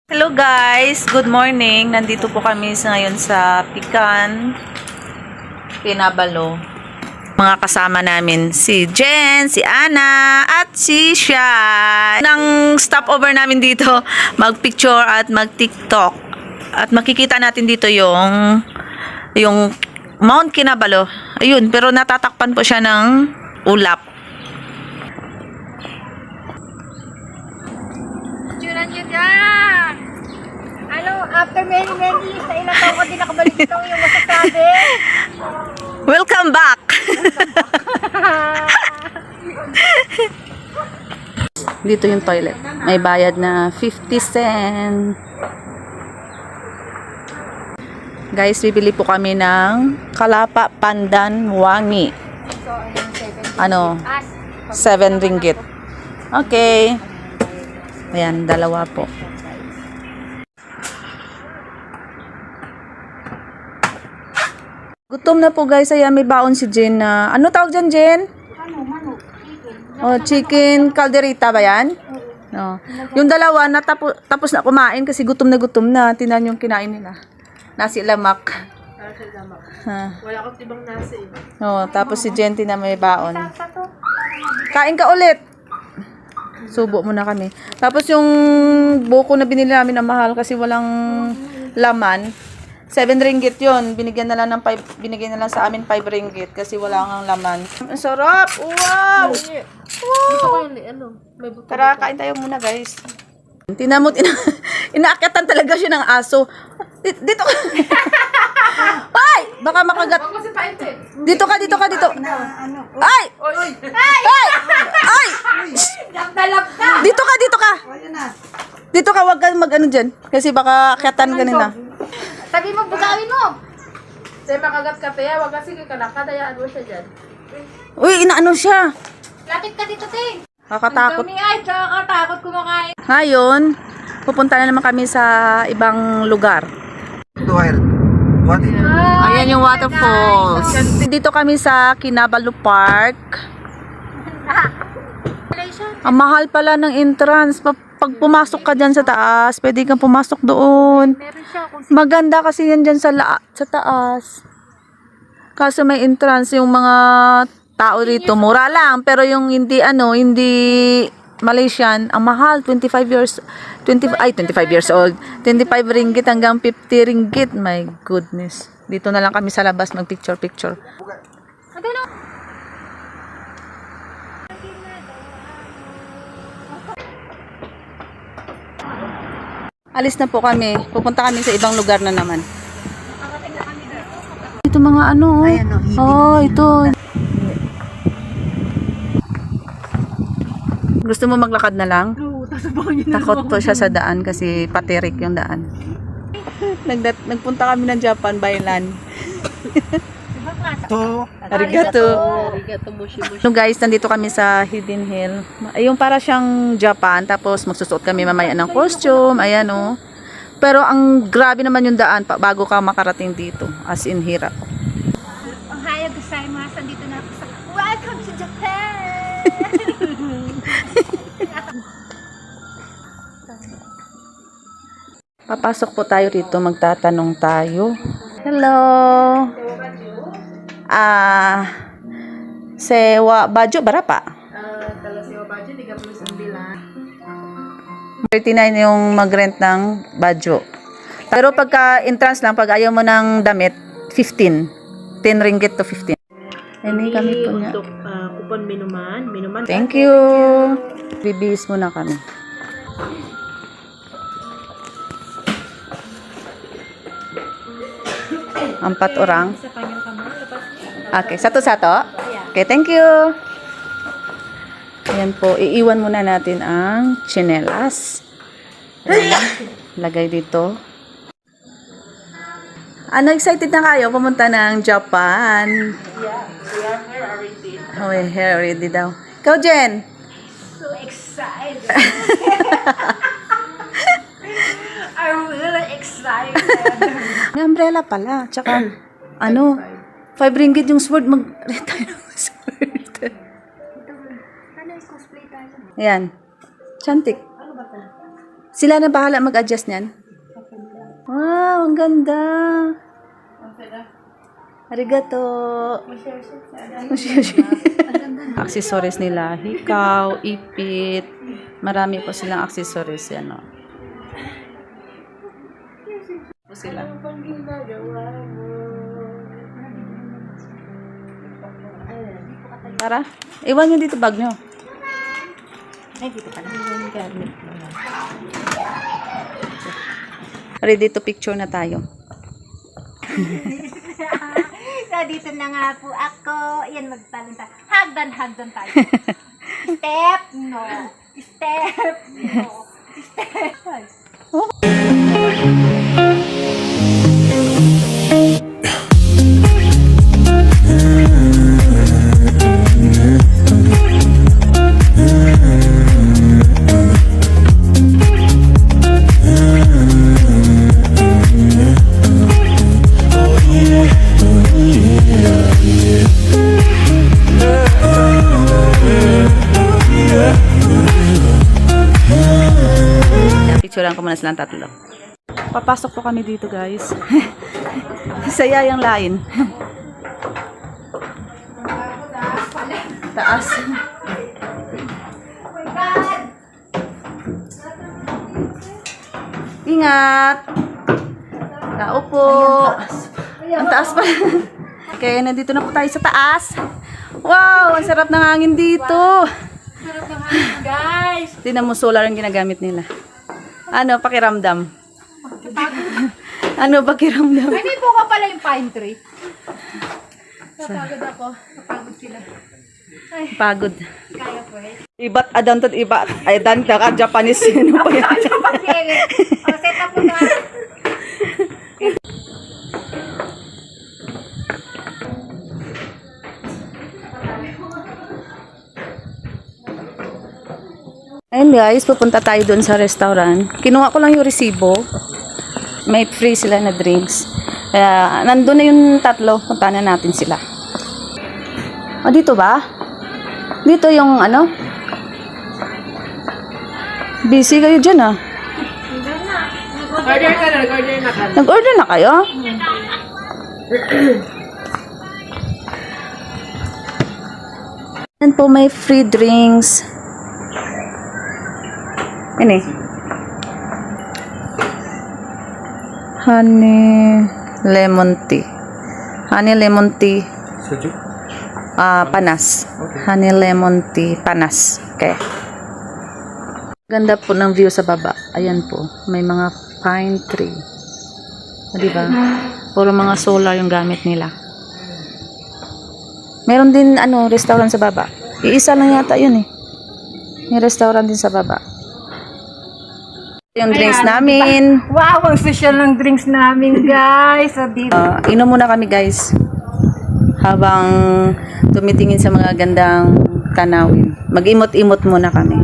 Hello guys, good morning. Nandito po kami ngayon sa Pican, Kinabalo. Mga kasama namin si Jen, si Ana, at si Shai. Nang stopover namin dito, mag-picture at mag-TikTok. At makikita natin dito yung Mount Kinabalo. Ayun, pero natatakpan po siya ng ulap. Nyo dyan! Ano, after many years, na ilang taon ko din nakabalik dito yung masasabi. Welcome back! Dito yung toilet. May bayad na 50 cent. Guys, bibili po kami ng Kalapa Pandan Wangi. Ano? 7 ringgit. Okay. Ayan, dalawa po. Gutom na po guys. Ayan, may baon si Jen na... Ano tawag dyan, Jen? Manok, chicken. Oh, chicken calderita ba yan? No. Yung dalawa, tapos na kumain kasi gutom na. Tinan yung kinain nila. Nasi lamak. Wala akong tibang nasi. Oh, tapos si Jen na may baon. Kain ka ulit. Subo muna kami. Tapos yung buko na binili namin na mahal kasi walang laman. 7 ringgit yun. Binigyan na lang sa amin 5 ringgit kasi wala nang laman. Ang sarap! Wow! Gusto ko yung may buto. Tara, kain tayo muna guys. Tinamot, inaakyatan talaga siya ng aso. Dito ka. Ay! Baka makagat. Dito ka. Ay! Ay! Ay! Dito ka. Dito ka, wag kang mag-ano dyan. Kasi baka akyatan ka nila. Sabi mo, bugawin mo! Say, makagat ka pa, wag kasi kalakad, ayaan mo siya dyan. Uy, inaano siya. Lapit ka dito, te! Kakatakot. Kami ay, kakatakot kumakain. Ngayon, pupunta na naman kami sa ibang lugar. Ayan yung waterfalls. Dito kami sa Kinabalo Park. Ang mahal pala ng entrance. Pag pumasok ka dyan sa taas, pwede kang pumasok doon. Meron siya kung Maganda kasi yan dyan sa taas. Kaso may entrance yung mga tao rito. Mura lang. Pero yung hindi Malaysian, ang mahal. 25 years old. 25 ringgit hanggang 50 ringgit. My goodness. Dito na lang kami sa labas mag-picture. Alis na po kami. Pupunta kami sa ibang lugar na naman. Ito mga ano. Oh, ito. Gusto mo maglakad na lang? Takot po siya sa daan kasi patirik yung daan. Nagpunta kami ng Japan by land. Arigato. So guys, nandito kami sa Hidden Hill. Yung para siyang Japan, tapos magsusuot kami mamaya ng costume. Ayan oh. Pero ang grabe naman yung daan bago ka makarating dito. As in hirap. Ohayou gozaimasu, dito na ako sa Welcome to Japan! Papasok po tayo rito, magtatanong tayo. Hello. Sewa baju berapa? Kalau sewa baju 39. 39 yung mag-rent ng baju. Pero pagka entrance lang, pag ayaw mo ng damit, 15. 10 ringgit to 15. Ini kami po niya. Untuk kupon minuman. Thank you. Bibihis muna kami. Empat orang. Sa kanyang kamay, lepas Okay, satu-satu. Okay, thank you. Ayan po, iiwan muna natin ang tsinelas. Ayan, lagay dito. Ano, excited na kayo pumunta ng Japan? yeah, we are here already. Oh, we're here already daw. Ikaw, Jen? So excited. I'm really excited. May umbrella pala. Tsaka, 5 ringgit yung sword. Mag-retire ng sword. Ano yung cosplay tayo? Ayan. Chantik. Ano ba ito? Sila na bahala mag-adjust niyan. Wow, ang ganda. Arigato. Accessories nila, hikaw, ipit. Marami po silang accessories yan, no. Po sila. Tara, iwan nyo dito bag nyo. Ay, dito pala. Ready to picture na tayo. So, dito na nga po ako. Yan, magtalon tayo. Hagdan tayo. Step, no. Step, no. Step. Picturean ko muna silang tatlo. Papasok po kami dito, guys. Saya yung line. Taas. Oh my God! Ingat! Tao po. Ang taas pa. Okay, nandito na po tayo sa taas. Wow, ang sarap ng hangin dito. Sarap ng hangin, guys. Tingnan mo, solar ang ginagamit nila. Ano, pakiramdam? Ano, pakiramdam? Ano po ka pala yung pine tree? Napagod ako. Napagod sila. Ay, Pagod. kaya po eh. Ibat adan tot ibat. Ay dan ka Japanese no pa yan. O, set up mo na. Ayun guys, pupunta tayo doon sa restaurant. Kinuha ko lang yung resibo. May free sila na drinks. Kaya nandun na yung tatlo. Punta na natin sila. O, dito ba? Dito yung ano? Busy kayo dyan ah. Order ka na, order na ka. Nag-order na kayo? Yan po, may free drinks. Ini. Honey lemon tea. Honey lemon tea. Sejuk? Panas. Honey lemon tea panas. Okay. Ganda po ng view sa baba. Ayan po. May mga pine tree. Di ba? Puro mga solar yung gamit nila. Meron din restaurant sa baba. Iisa lang yata yun eh. May restaurant din sa baba. Yung drinks namin. Wow, ang social ng drinks namin, guys. So, dito. Inom muna kami guys. Habang tumitingin sa mga gandang tanawin. Mag-imot-imot muna kami.